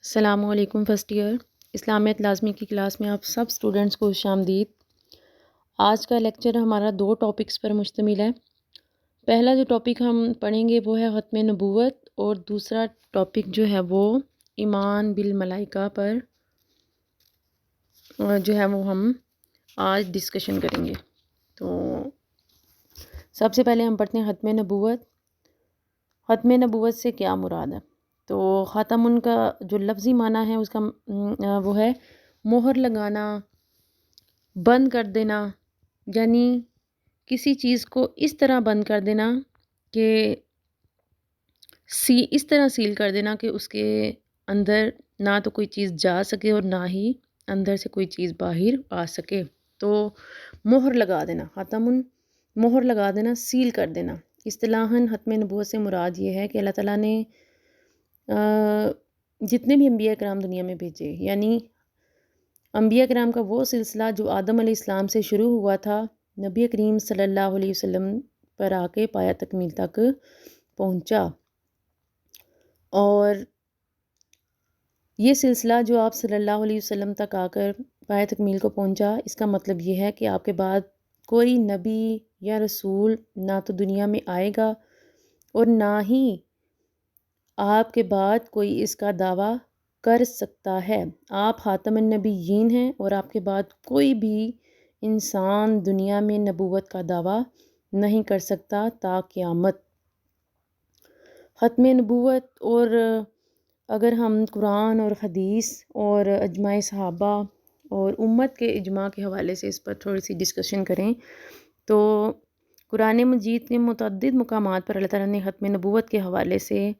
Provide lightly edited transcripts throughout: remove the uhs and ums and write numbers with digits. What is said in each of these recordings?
السلام علیکم first year اسلامیت لازمی کی کلاس میں آپ سب اسٹوڈنٹس کو خوش آمدید۔ آج کا لیکچر ہمارا 2 ٹاپکس پر مشتمل ہے۔ پہلا جو ٹاپک ہم پڑھیں گے وہ ہے ختم نبوت، اور دوسرا ٹاپک جو ہے وہ ایمان بالملائکہ پر جو ہے وہ ہم آج ڈسکشن کریں گے۔ تو سب سے پہلے ہم پڑھتے ہیں ختم نبوت۔ ختم نبوت سے کیا مراد ہے؟ تو ختم ان کا جو لفظی معنی ہے اس کا وہ ہے مہر لگانا، بند کر دینا، یعنی کسی چیز کو اس طرح بند کر دینا کہ اس طرح سیل کر دینا کہ اس کے اندر نہ تو کوئی چیز جا سکے اور نہ ہی اندر سے کوئی چیز باہر آ سکے۔ تو مہر لگا دینا، ختم مہر لگا دینا، سیل کر دینا۔ اصطلاحاً ختم نبوت سے مراد یہ ہے کہ اللہ تعالیٰ نے جتنے بھی انبیاء کرام دنیا میں بھیجے، یعنی انبیاء کرام کا وہ سلسلہ جو آدم علیہ السلام سے شروع ہوا تھا، نبی کریم صلی اللہ علیہ وسلم پر آ کے پایا تکمیل تک پہنچا۔ اور یہ سلسلہ جو آپ صلی اللہ علیہ وسلم تک آ کر پایا تکمیل کو پہنچا، اس کا مطلب یہ ہے کہ آپ کے بعد کوئی نبی یا رسول نہ تو دنیا میں آئے گا اور نہ ہی آپ کے بعد کوئی اس کا دعویٰ کر سکتا ہے۔ آپ خاتم النبیین ہیں اور آپ کے بعد کوئی بھی انسان دنیا میں نبوت کا دعویٰ نہیں کر سکتا تا قیامت۔ ختم نبوت، اور اگر ہم قرآن اور حدیث اور اجماع صحابہ اور امت کے اجماع کے حوالے سے اس پر تھوڑی سی ڈسکشن کریں تو قرآن مجید کے متعدد مقامات پر اللہ تعالیٰ نے ختم نبوت کے حوالے سے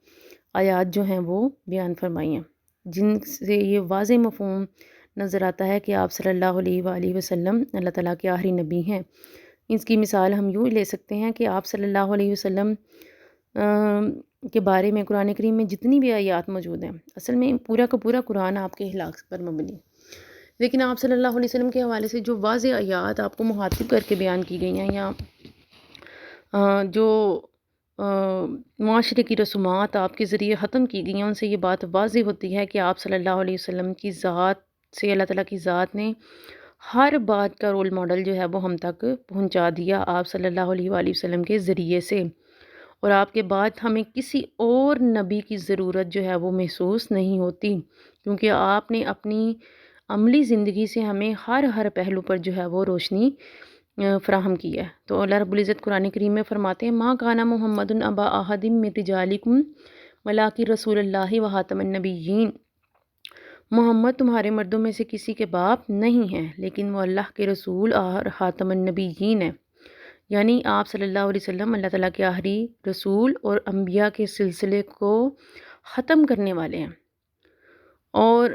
آیات جو ہیں وہ بیان فرمائی ہیں، جن سے یہ واضح مفہوم نظر آتا ہے کہ آپ صلی اللہ علیہ وآلہ وسلم اللہ تعالیٰ کے آخری نبی ہیں۔ اس کی مثال ہم یوں لے سکتے ہیں کہ آپ صلی اللہ علیہ وسلم کے بارے میں قرآن کریم میں جتنی بھی آیات موجود ہیں، اصل میں پورا کا پورا قرآن آپ کے اخلاق پر مبنی، لیکن آپ صلی اللہ علیہ وسلم کے حوالے سے جو واضح آیات آپ کو مخاطب کر کے بیان کی گئی ہیں، یا جو معاشرے کی رسومات آپ کے ذریعے ختم کی گئی ہیں، ان سے یہ بات واضح ہوتی ہے کہ آپ صلی اللہ علیہ وسلم کی ذات سے اللہ تعالیٰ کی ذات نے ہر بات کا رول ماڈل جو ہے وہ ہم تک پہنچا دیا آپ صلی اللہ علیہ وآلہ وسلم کے ذریعے سے، اور آپ کے بعد ہمیں کسی اور نبی کی ضرورت جو ہے وہ محسوس نہیں ہوتی، کیونکہ آپ نے اپنی عملی زندگی سے ہمیں ہر پہلو پر جو ہے وہ روشنی فراہم کی ہے۔ تو اللہ رب العزت قرآن کریم میں فرماتے ہیں ما کان محمد ابا احد من رجالکم ولکن رسول اللہ و خاتم النبیین، محمد تمہارے مردوں میں سے کسی کے باپ نہیں ہیں لیکن وہ اللہ کے رسول اور خاتم النبیین ہیں، یعنی آپ صلی اللہ علیہ وسلم اللہ تعالیٰ کے آخری رسول اور انبیاء کے سلسلے کو ختم کرنے والے ہیں۔ اور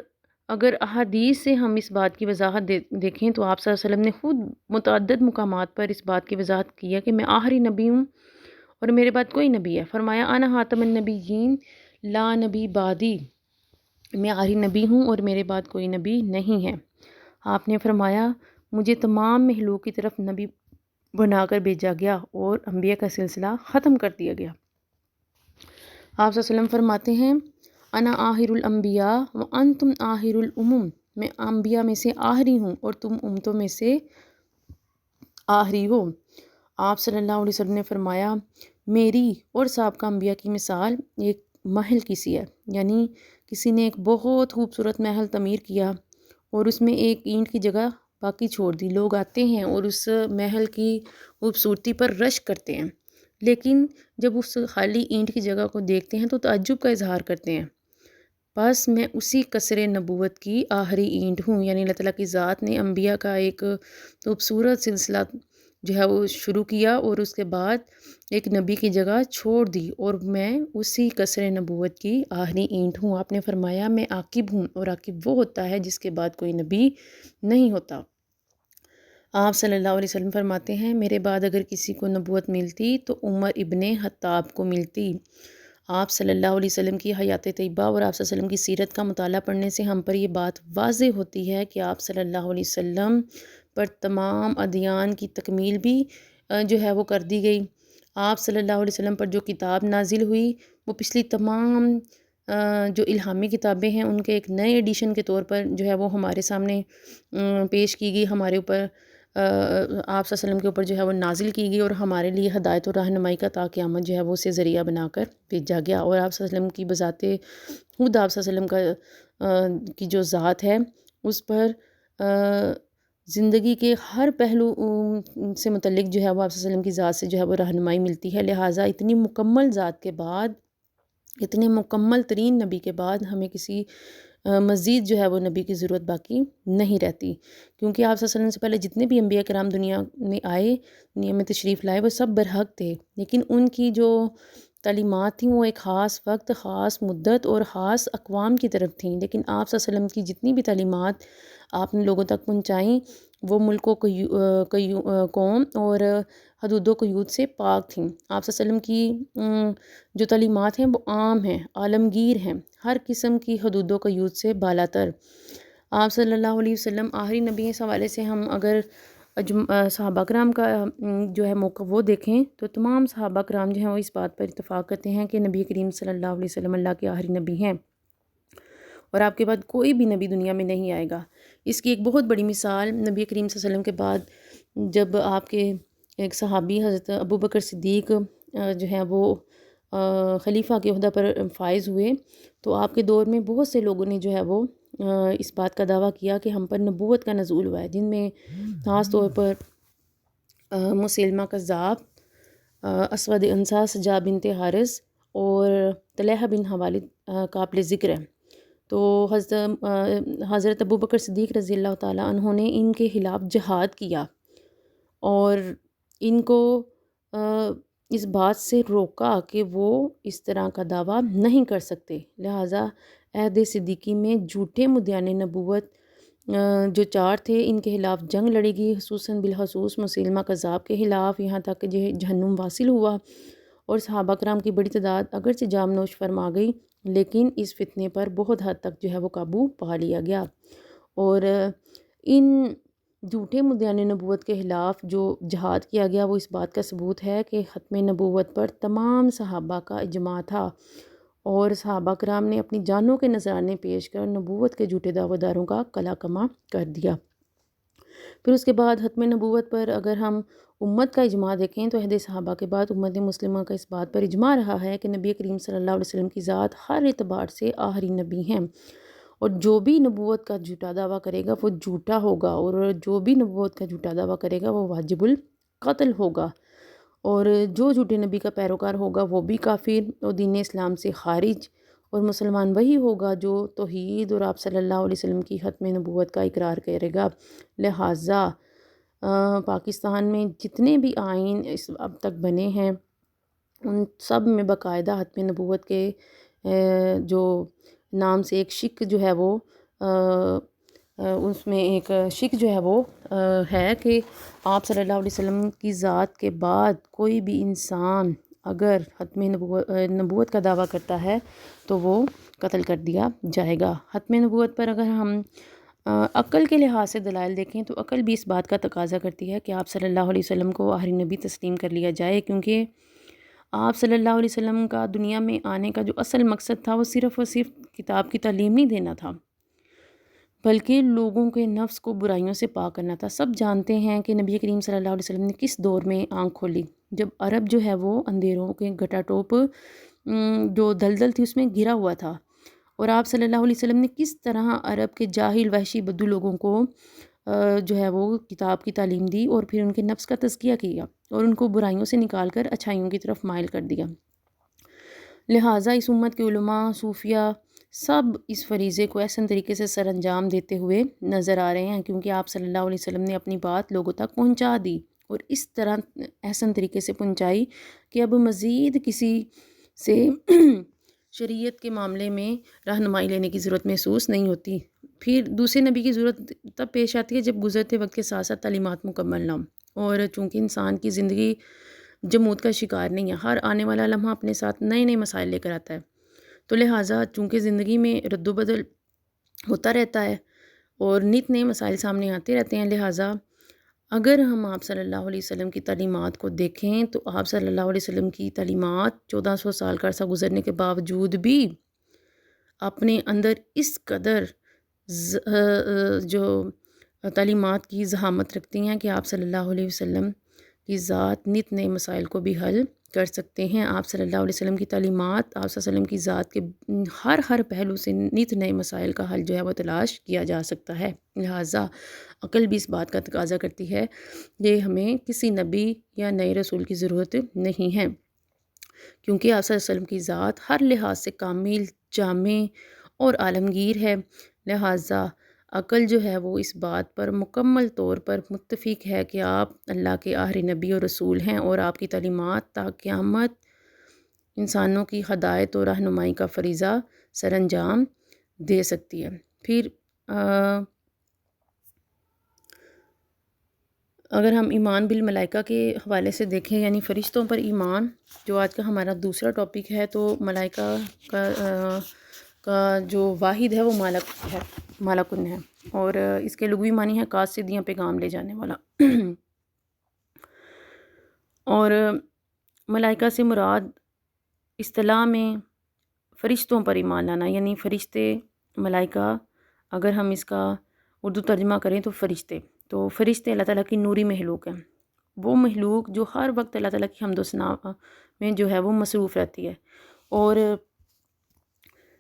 اگر احادیث سے ہم اس بات کی وضاحت دیکھیں تو آپ صلی اللہ علیہ وسلم نے خود متعدد مقامات پر اس بات کی وضاحت کی ہے کہ میں آخری نبی ہوں اور میرے بعد کوئی نبی ہے۔ فرمایا انا خاتم النبیین لا نبی بعدی، میں آخری نبی ہوں اور میرے بعد کوئی نبی نہیں ہے۔ آپ نے فرمایا مجھے تمام مخلوق کی طرف نبی بنا کر بھیجا گیا اور انبیاء کا سلسلہ ختم کر دیا گیا۔ آپ صلی اللہ علیہ وسلم فرماتے ہیں انا آخر الانبیاء وانتم آخر الامم، میں انبیاء میں سے آخری ہوں اور تم امتوں میں سے آخری ہو۔ آپ صلی اللہ علیہ وسلم نے فرمایا میری اور سابقہ انبیاء کی مثال ایک محل کی سی ہے، یعنی کسی نے ایک بہت خوبصورت محل تعمیر کیا اور اس میں ایک اینٹ کی جگہ باقی چھوڑ دی، لوگ آتے ہیں اور اس محل کی خوبصورتی پر رشک کرتے ہیں، لیکن جب اس خالی اینٹ کی جگہ کو دیکھتے ہیں تو تعجب کا اظہار کرتے ہیں۔ بس میں اسی قصر نبوت کی آخری اینٹ ہوں، یعنی اللہ تعالیٰ کی ذات نے انبیاء کا ایک خوبصورت سلسلہ جو ہے وہ شروع کیا اور اس کے بعد ایک نبی کی جگہ چھوڑ دی، اور میں اسی قصر نبوت کی آخری اینٹ ہوں۔ آپ نے فرمایا میں عاقب ہوں، اور عاقب وہ ہوتا ہے جس کے بعد کوئی نبی نہیں ہوتا۔ آپ صلی اللہ علیہ وسلم فرماتے ہیں میرے بعد اگر کسی کو نبوت ملتی تو عمر ابن خطاب کو ملتی۔ آپ صلی اللہ علیہ وسلم کی حیات طیبہ اور آپ صلی اللہ علیہ وسلم کی سیرت کا مطالعہ پڑھنے سے ہم پر یہ بات واضح ہوتی ہے کہ آپ صلی اللہ علیہ وسلم پر تمام ادیان کی تکمیل بھی جو ہے وہ کر دی گئی۔ آپ صلی اللہ علیہ وسلم پر جو کتاب نازل ہوئی وہ پچھلی تمام جو الہامی کتابیں ہیں ان کے ایک نئے ایڈیشن کے طور پر جو ہے وہ ہمارے سامنے پیش کی گئی، ہمارے اوپر آپ صلی اللہ علیہ وسلم کے اوپر جو ہے وہ نازل کی گئی، اور ہمارے لیے ہدایت و رہنمائی کا تا قیامت جو ہے وہ اسے ذریعہ بنا کر بھیجا گیا۔ اور آپ صلی اللہ علیہ وسلم کی بذات خود آپ صلی اللہ علیہ وسلم کا کی جو ذات ہے اس پر زندگی کے ہر پہلو سے متعلق جو ہے وہ آپ صلی اللہ علیہ وسلم کی ذات سے جو ہے وہ رہنمائی ملتی ہے۔ لہٰذا اتنی مکمل ذات کے بعد، اتنے مکمل ترین نبی کے بعد ہمیں کسی مزید جو ہے وہ نبی کی ضرورت باقی نہیں رہتی، کیونکہ آپ صلی اللہ علیہ وسلم سے پہلے جتنے بھی انبیاء کرام دنیا میں آئے، دنیا میں تشریف لائے، وہ سب برحق تھے، لیکن ان کی جو تعلیمات تھیں وہ ایک خاص وقت، خاص مدت اور خاص اقوام کی طرف تھیں، لیکن آپ صلی اللہ علیہ وسلم کی جتنی بھی تعلیمات آپ نے لوگوں تک پہنچائیں وہ ملک و قوم اور حدود و قیود سے پاک تھیں۔ آپ صلی اللہ علیہ وسلم کی جو تعلیمات ہیں وہ عام ہیں، عالمگیر ہیں، ہر قسم کی حدود و قیود سے بالاتر۔ آپ صلی اللہ علیہ وسلم آخری نبی، اس حوالے سے ہم اگر صحابہ کرام کا جو ہے موقع وہ دیکھیں تو تمام صحابہ کرام جو ہیں وہ اس بات پر اتفاق کرتے ہیں کہ نبی کریم صلی اللہ علیہ وسلم اللہ کے آخری نبی ہیں، اور آپ کے بعد کوئی بھی نبی دنیا میں نہیں آئے گا۔ اس کی ایک بہت بڑی مثال نبی کریم صلی اللہ علیہ وسلم کے بعد جب آپ کے ایک صحابی حضرت ابوبکر صدیق جو ہیں وہ خلیفہ کے عہدہ پر فائز ہوئے، تو آپ کے دور میں بہت سے لوگوں نے جو ہے وہ اس بات کا دعویٰ کیا کہ ہم پر نبوت کا نزول ہوا ہے، جن میں خاص طور پر مسیلمہ کذاب، اسود انسا، سجا بنت حارث اور طلحہ بن خویلد قابل ذکر ہے۔ تو حضرت ابوبکر صدیق رضی اللہ تعالیٰ عنہ نے ان کے خلاف جہاد کیا اور ان کو اس بات سے روکا کہ وہ اس طرح کا دعویٰ نہیں کر سکتے، لہٰذا عہد صدیقی میں جھوٹے مدعیان نبوت جو 4 تھے ان کے خلاف جنگ لڑی گئی، خصوصاً بالخصوص مسیلمہ کذاب کے خلاف، یہاں تک کہ جہنم واصل ہوا، اور صحابہ کرام کی بڑی تعداد اگرچہ جام نوش فرما گئی، لیکن اس فتنے پر بہت حد تک جو ہے وہ قابو پا لیا گیا۔ اور ان جھوٹے مدعیان نبوت کے خلاف جو جہاد کیا گیا وہ اس بات کا ثبوت ہے کہ ختم نبوت پر تمام صحابہ کا اجماع تھا، اور صحابہ کرام نے اپنی جانوں کے نذرانے پیش کر نبوت کے جھوٹے دعویٰ داروں کا قلع کما کر دیا۔ پھر اس کے بعد ختم نبوت پر اگر ہم امت کا اجماع دیکھیں تو عہد صحابہ کے بعد امت مسلمہ کا اس بات پر اجماع رہا ہے کہ نبی کریم صلی اللہ علیہ وسلم کی ذات ہر اعتبار سے آخری نبی ہیں، اور جو بھی نبوت کا جھوٹا دعویٰ کرے گا وہ جھوٹا ہوگا، اور جو بھی نبوت کا جھوٹا دعویٰ کرے گا وہ واجب القتل ہوگا، اور جو جھوٹے نبی کا پیروکار ہوگا وہ بھی کافر اور دین اسلام سے خارج، اور مسلمان وہی ہوگا جو توحید اور آپ صلی اللہ علیہ وسلم کی ختم نبوت کا اقرار کرے گا۔ لہٰذا پاکستان میں جتنے بھی آئین اب تک بنے ہیں ان سب میں باقاعدہ ختم نبوت کے جو نام سے ایک شک جو ہے وہ اس میں ایک شک جو ہے وہ ہے کہ آپ صلی اللہ علیہ وسلم کی ذات کے بعد کوئی بھی انسان اگر ختم نبوت کا دعویٰ کرتا ہے تو وہ قتل کر دیا جائے گا۔ ختم نبوت پر اگر ہم عقل کے لحاظ سے دلائل دیکھیں تو عقل بھی اس بات کا تقاضا کرتی ہے کہ آپ صلی اللہ علیہ وسلم کو آخری نبی تسلیم کر لیا جائے، کیونکہ آپ صلی اللہ علیہ وسلم کا دنیا میں آنے کا جو اصل مقصد تھا وہ صرف اور صرف کتاب کی تعلیم نہیں دینا تھا، بلکہ لوگوں کے نفس کو برائیوں سے پاک کرنا تھا۔ سب جانتے ہیں کہ نبی کریم صلی اللہ علیہ وسلم نے کس دور میں آنکھ کھولی، جب عرب جو ہے وہ اندھیروں کے گھٹا ٹوپ جو دلدل تھی اس میں گھرا ہوا تھا، اور آپ صلی اللہ علیہ وسلم نے کس طرح عرب کے جاہل وحشی بدو لوگوں کو جو ہے وہ کتاب کی تعلیم دی، اور پھر ان کے نفس کا تزکیہ کیا اور ان کو برائیوں سے نکال کر اچھائیوں کی طرف مائل کر دیا۔ لہٰذا اس امت کے علماء، صوفیہ سب اس فریضے کو احسن طریقے سے سر انجام دیتے ہوئے نظر آ رہے ہیں، کیونکہ آپ صلی اللہ علیہ وسلم نے اپنی بات لوگوں تک پہنچا دی، اور اس طرح احسن طریقے سے پہنچائی کہ اب مزید کسی سے شریعت کے معاملے میں رہنمائی لینے کی ضرورت محسوس نہیں ہوتی۔ پھر دوسرے نبی کی ضرورت تب پیش آتی ہے جب گزرتے وقت کے ساتھ ساتھ تعلیمات مکمل نہ ہوں، اور چونکہ انسان کی زندگی جمود کا شکار نہیں ہے، ہر آنے والا لمحہ اپنے ساتھ نئے نئے مسائل لے کر آتا ہے، تو لہٰذا چونکہ زندگی میں رد و بدل ہوتا رہتا ہے اور نت نئے مسائل سامنے آتے رہتے ہیں، لہٰذا اگر ہم آپ صلی اللہ علیہ وسلم کی تعلیمات کو دیکھیں تو آپ صلی اللہ علیہ وسلم کی تعلیمات 1400 سال کا عرصہ گزرنے کے باوجود بھی اپنے اندر اس قدر جو تعلیمات کی ضخامت رکھتی ہیں کہ آپ صلی اللہ علیہ وسلم کی ذات نت نئے مسائل کو بھی حل کر سکتے ہیں۔ آپ صلی اللہ علیہ وسلم کی تعلیمات، آپ صلی اللہ علیہ وسلم کی ذات کے ہر پہلو سے نت نئے مسائل کا حل جو ہے وہ تلاش کیا جا سکتا ہے۔ لہٰذا عقل بھی اس بات کا تقاضا کرتی ہے کہ ہمیں کسی نبی یا نئے رسول کی ضرورت نہیں ہے، کیونکہ آپ صلی اللہ علیہ وسلم کی ذات ہر لحاظ سے کامل، جامع اور عالمگیر ہے۔ لہٰذا عقل جو ہے وہ اس بات پر مکمل طور پر متفق ہے کہ آپ اللہ کے آخری نبی اور رسول ہیں، اور آپ کی تعلیمات تا قیامت انسانوں کی ہدایت و رہنمائی کا فریضہ سر انجام دے سکتی ہے۔ پھر اگر ہم ایمان بالملائکہ کے حوالے سے دیکھیں، یعنی فرشتوں پر ایمان، جو آج کا ہمارا دوسرا ٹاپک ہے، تو ملائکہ کا جو واحد ہے وہ مالکن ہے، اور اس کے لغوی معنی ہے قاصد یا پیغام لے جانے والا۔ اور ملائکہ سے مراد اصطلاح میں فرشتوں پر ایمان لانا، یعنی فرشتے، ملائکہ، اگر ہم اس کا اردو ترجمہ کریں تو فرشتے اللہ تعالیٰ کی نوری مخلوق ہیں، وہ مخلوق جو ہر وقت اللہ تعالیٰ کی حمد و ثنا میں جو ہے وہ مصروف رہتی ہے، اور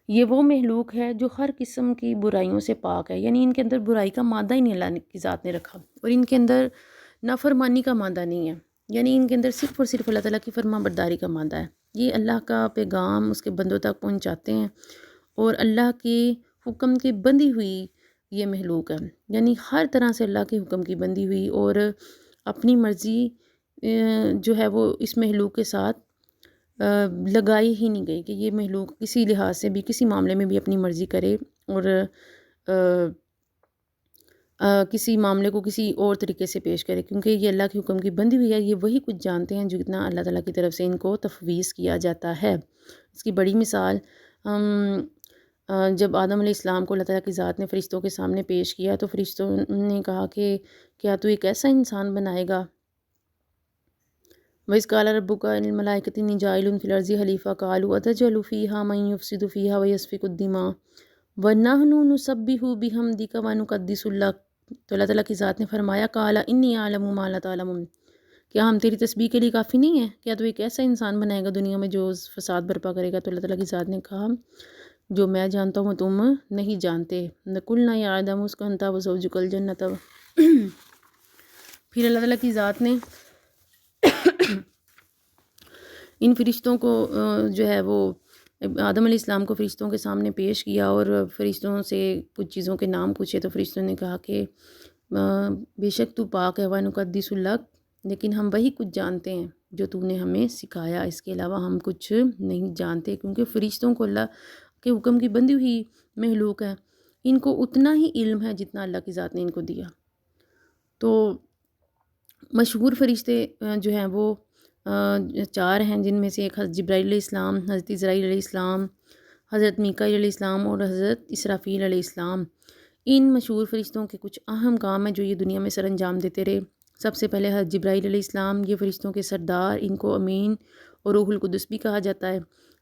یہ وہ مخلوق ہے جو ہر قسم کی برائیوں سے پاک ہے، یعنی ان کے اندر برائی کا مادہ ہی نہیں اللہ کی ذات نے رکھا، اور ان کے اندر نافرمانی کا مادہ نہیں ہے، یعنی ان کے اندر صرف اور صرف اللہ تعالیٰ کی فرما برداری کا مادہ ہے۔ یہ اللہ کا پیغام اس کے بندوں تک پہنچاتے ہیں، اور اللہ کے حکم کی بندی ہوئی یہ مخلوق ہے، یعنی ہر طرح سے اللہ کے حکم کی بندی ہوئی، اور اپنی مرضی جو ہے وہ اس مخلوق کے ساتھ لگائی ہی نہیں گئی کہ یہ مخلوق کسی لحاظ سے بھی، کسی معاملے میں بھی اپنی مرضی کرے، اور کسی معاملے کو کسی اور طریقے سے پیش کرے، کیونکہ یہ اللہ کے حکم کی بندی ہوئی ہے۔ یہ وہی کچھ جانتے ہیں جتنا اللہ تعالیٰ کی طرف سے ان کو تفویض کیا جاتا ہے۔ اس کی بڑی مثال جب آدم علیہ السلام کو اللہ تعالیٰ کی ذات نے فرشتوں کے سامنے پیش کیا، تو فرشتوں نے کہا کہ کیا تو ایک ایسا انسان بنائے گا؟ وَإِذْ قَالَ رَبُّكَ لِلْمَلَائِكَةِ إِنِّي جَاعِلٌ فِي الْأَرْضِ خَلِيفَةً قَالُوا أَتَجْعَلُ فِيهَا مَن يُفْسِدُ فِيهَا وَيَسْفِكُ الدِّمَاءَ وَنَحْنُ نُسَبِّحُ بِحَمْدِكَ وَنُقَدِّسُ لَكَ۔ تو اللہ تعالیٰ کی ذات نے فرمایا، قَالَ إِنِّي أَعْلَمُ مَا لَا تَعْلَمُونَ، کیا ہم تیری تسبیح کے لیے کافی نہیں ہیں؟ کیا تو ایک ایسا انسان بنائے گا دنیا میں جو فساد برپا کرے گا؟ تو اللہ تعالیٰ کی ذات نے کہا، جو میں جانتا ہوں تم نہیں جانتے۔ قُلْنَا يَا آدَمُ اسْكُنْ أَنْتَ وَزَوْجُكَ الْجَنَّةَ۔ پھر اللہ تعالیٰ کی ذات نے ان فرشتوں کو جو ہے وہ آدم علیہ السلام کو فرشتوں کے سامنے پیش کیا، اور فرشتوں سے کچھ چیزوں کے نام پوچھے، تو فرشتوں نے کہا کہ بے شک تو پاک ہے، وَنُقَدِّسُ لَكَ، لیکن ہم وہی کچھ جانتے ہیں جو تو نے ہمیں سکھایا، اس کے علاوہ ہم کچھ نہیں جانتے، کیونکہ فرشتوں کو اللہ کے حکم کی بندی ہوئی مخلوق ہے، ان کو اتنا ہی علم ہے جتنا اللہ کی ذات نے ان کو دیا۔ تو مشہور فرشتے جو ہیں وہ 4 ہیں، جن میں سے ایک حضرت جبرائیل علیہ السلام، حضرت اسرائیل علیہ السلام، حضرت میکائیل علیہ السلام اور حضرت اسرافیل علیہ السلام۔ ان مشہور فرشتوں کے کچھ اہم کام ہیں جو یہ دنیا میں سر انجام دیتے رہے۔ سب سے پہلے حضرت جبرائیل علیہ السلام، یہ فرشتوں کے سردار، ان کو امین اور روح القدس بھی کہا جاتا ہے۔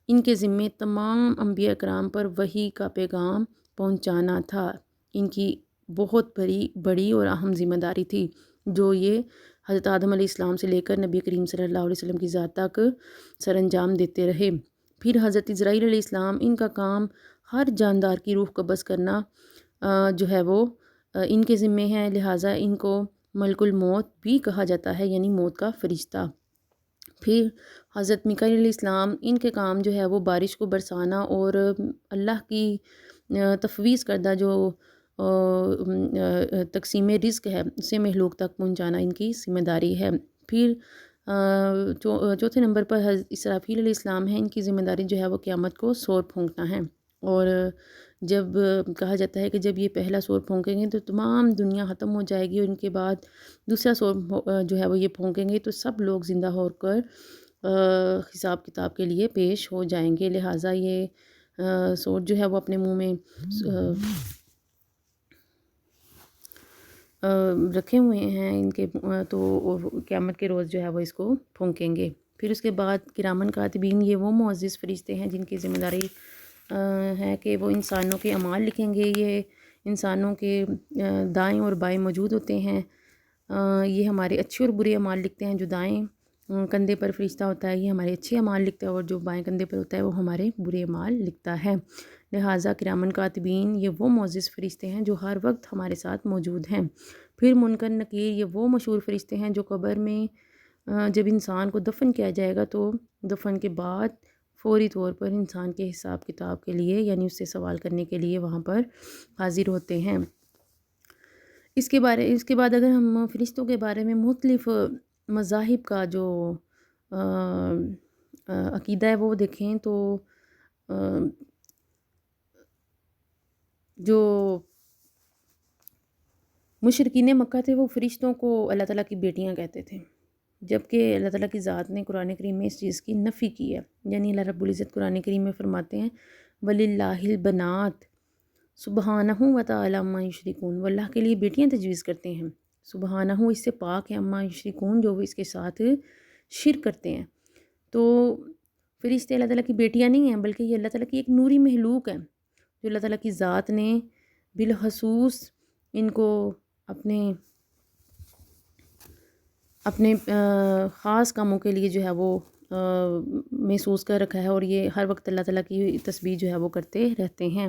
ان کے ذمے تمام انبیاء کرام پر وحی کا پیغام پہنچانا تھا۔ ان کی بہت بڑی اور اہم ذمہ داری تھی، جو یہ حضرت آدم علیہ السلام سے لے کر نبی کریم صلی اللہ علیہ وسلم کی ذات تک سر انجام دیتے رہے۔ پھر حضرت اسرائیل علیہ السلام، ان کا کام ہر جاندار کی روح قبض کرنا جو ہے وہ ان کے ذمے ہے، لہٰذا ان کو ملک الموت بھی کہا جاتا ہے، یعنی موت کا فرشتہ۔ پھر حضرت میکائیل علیہ السلام، ان کے کام جو ہے وہ بارش کو برسانا اور اللہ کی تفویض کردہ جو تقسیم رزق ہے اسے مخلوق تک پہنچانا ان کی ذمہ داری ہے۔ پھر چوتھے نمبر پر حضرت اسرافیل علیہ السلام ہیں، ان کی ذمہ داری جو ہے وہ قیامت کو سور پھونکنا ہے، اور جب کہا جاتا ہے کہ جب یہ پہلا سور پھونکیں گے تو تمام دنیا ختم ہو جائے گی، اور ان کے بعد دوسرا سور جو ہے وہ یہ پھونکیں گے تو سب لوگ زندہ ہو کر حساب کتاب کے لیے پیش ہو جائیں گے، لہٰذا یہ سور جو ہے وہ اپنے منہ میں رکھے ہوئے ہیں ان کے، تو قیامت کے روز جو ہے وہ اس کو پھونکیں گے۔ پھر اس کے بعد کرامن کاتبین، یہ وہ معزز فرشتے ہیں جن کی ذمہ داری ہے کہ وہ انسانوں کے اعمال لکھیں گے. یہ انسانوں کے دائیں اور بائیں موجود ہوتے ہیں. یہ ہمارے اچھے اور برے اعمال لکھتے ہیں. جو دائیں کندھے پر فرشتہ ہوتا ہے یہ ہمارے اچھے اعمال لکھتا ہے، اور جو بائیں کندھے پر ہوتا ہے وہ ہمارے برے اعمال لکھتا ہے. لہٰذا کرامن کاتبین یہ وہ معزز فرشتے ہیں جو ہر وقت ہمارے ساتھ موجود ہیں. پھر منکر نکیر یہ وہ مشہور فرشتے ہیں جو قبر میں جب انسان کو دفن کیا جائے گا تو دفن کے بعد فوری طور پر انسان کے حساب کتاب کے لیے، یعنی اس سے سوال کرنے کے لیے وہاں پر حاضر ہوتے ہیں. اس کے بعد اگر ہم فرشتوں کے بارے میں مختلف مذاہب کا جو عقیدہ ہے وہ دیکھیں تو جو مشرکین مکہ تھے وہ فرشتوں کو اللہ تعالیٰ کی بیٹیاں کہتے تھے، جبکہ اللہ تعالیٰ کی ذات نے قرآن کریم میں اس چیز کی نفی کی ہے. یعنی اللہ رب العزت قرآن کریم میں فرماتے ہیں وَلِلَّهِ الْبَنَاتُ سُبْحَانَهُ وَتَعَالَىٰ عَمَّا يُشْرِكُونَ، وہ اللہ کے لیے بیٹیاں تجویز کرتے ہیں. سبحانہ اس سے پاک ہے، عَمَّا يُشْرِكُونَ جو وہ اس کے ساتھ شرک کرتے ہیں. تو فرشتے اللہ تعالیٰ کی بیٹیاں نہیں ہیں، بلکہ یہ اللہ تعالیٰ کی ایک نوری مخلوق ہے جو اللہ تعالیٰ کی ذات نے بالخصوص ان کو اپنے خاص کاموں کے لیے جو ہے وہ محسوس کر رکھا ہے، اور یہ ہر وقت اللہ تعالیٰ کی تسبیح جو ہے وہ کرتے رہتے ہیں.